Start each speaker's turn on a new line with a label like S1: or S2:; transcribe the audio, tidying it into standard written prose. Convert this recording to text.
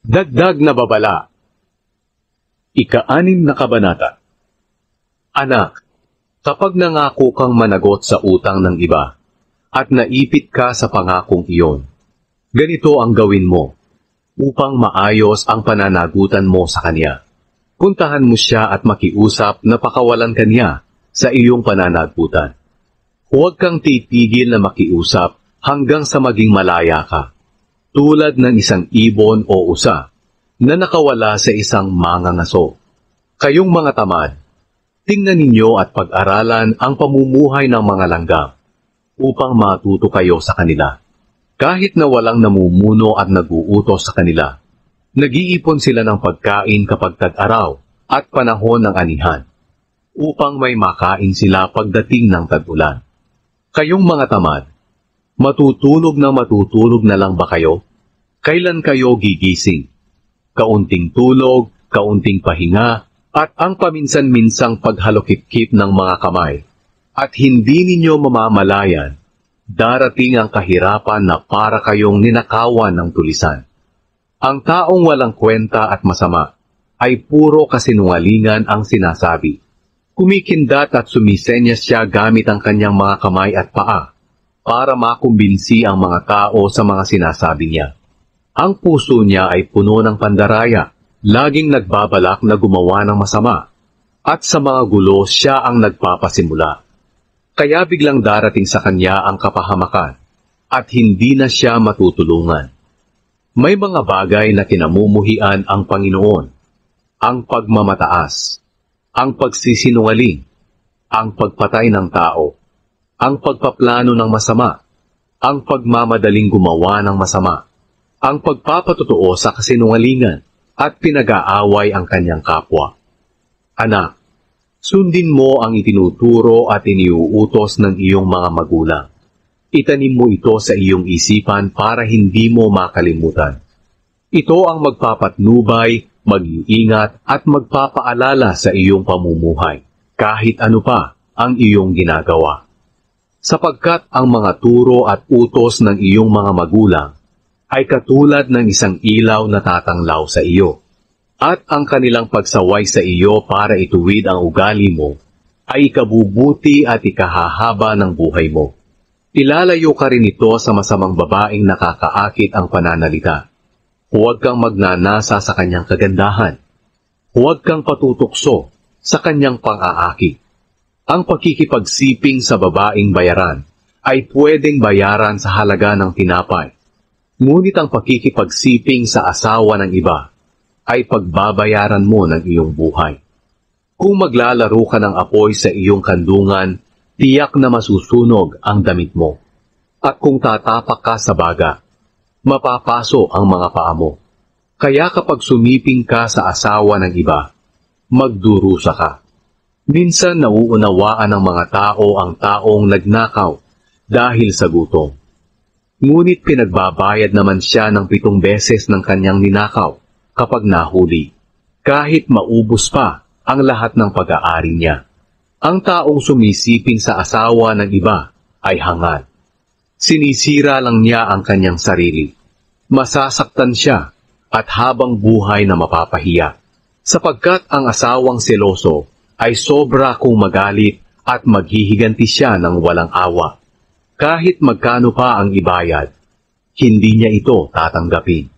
S1: Dagdag na babala. Ika-6 na kabanata. Anak, kapag nangako kang managot sa utang ng iba, at naipit ka sa pangakong iyon, ganito ang gawin mo, upang maayos ang pananagutan mo sa kanya. Puntahan mo siya at makiusap na pakawalan kanya sa iyong pananagutan. Huwag kang titigil na makiusap hanggang sa maging malaya ka, tulad ng isang ibon o usa na nakawala sa isang mangangaso. Kayong mga tamad, tingnan ninyo at pag-aralan ang pamumuhay ng mga langgam upang matuto kayo sa kanila. Kahit na walang namumuno at nag-uutos sa kanila, nag-iipon sila ng pagkain kapag tag-araw at panahon ng anihan, upang may makain sila pagdating ng tag-ulan. Kayong mga tamad, matutulog na lang ba kayo? Kailan kayo gigising? Kaunting tulog, kaunting pahinga, at ang paminsan-minsang paghalokip-kip ng mga kamay, at hindi ninyo mamamalayan, darating ang kahirapan na para kayong ninakawan ng tulisan. Ang taong walang kwenta at masama ay puro kasinungalingan ang sinasabi. Kumikindat at sumisenyas siya gamit ang kanyang mga kamay at paa para makumbinsi ang mga tao sa mga sinasabi niya. Ang puso niya ay puno ng pandaraya, laging nagbabalak na gumawa ng masama, at sa mga gulo siya ang nagpapasimula. Kaya biglang darating sa kanya ang kapahamakan, at hindi na siya matutulungan. May mga bagay na kinamumuhian ang Panginoon, ang pagmamataas, ang pagsisinungaling, ang pagpatay ng tao, ang pagpaplano ng masama, ang pagmamadaling gumawa ng masama, ang pagpapatotoo sa kasinungalingan, at pinag-aaway ang kanyang kapwa. Anak, sundin mo ang itinuturo at iniuutos ng iyong mga magulang. Itanim mo ito sa iyong isipan para hindi mo makalimutan. Ito ang magpapatnubay, mag-iingat at magpapaalala sa iyong pamumuhay, kahit ano pa ang iyong ginagawa. Sapagkat ang mga turo at utos ng iyong mga magulang ay katulad ng isang ilaw na tatanglaw sa iyo, at ang kanilang pagsaway sa iyo para ituwid ang ugali mo ay ikabubuti at ikahahaba ng buhay mo. Ilalayo ka rin ito sa masamang babaeng nakakaakit ang pananalita. Huwag kang magnanasa sa kanyang kagandahan. Huwag kang patutukso sa kanyang pang-aakit. Ang pakikipagsiping sa babaeng bayaran ay pwedeng bayaran sa halaga ng tinapay. Ngunit ang pakikipagsiping sa asawa ng iba ay pagbabayaran mo ng iyong buhay. Kung maglalaro ka ng apoy sa iyong kandungan, tiyak na masusunog ang damit mo. At kung tatapak ka sa baga, mapapaso ang mga paa mo. Kaya kapag sumiping ka sa asawa ng iba, magdurusa ka. Minsan nauunawaan ng mga tao ang taong nagnakaw dahil sa gutom. Ngunit pinagbabayad naman siya ng 7 beses ng kanyang ninakaw kapag nahuli, kahit maubos pa ang lahat ng pag-aari niya. Ang taong sumisiping sa asawa ng iba ay hangad. Sinisira lang niya ang kanyang sarili. Masasaktan siya at habang buhay na mapapahiya, sapagkat ang asawang seloso ay sobra kung magalit at maghihiganti siya ng walang awa. Kahit magkano pa ang ibayad, hindi niya ito tatanggapin.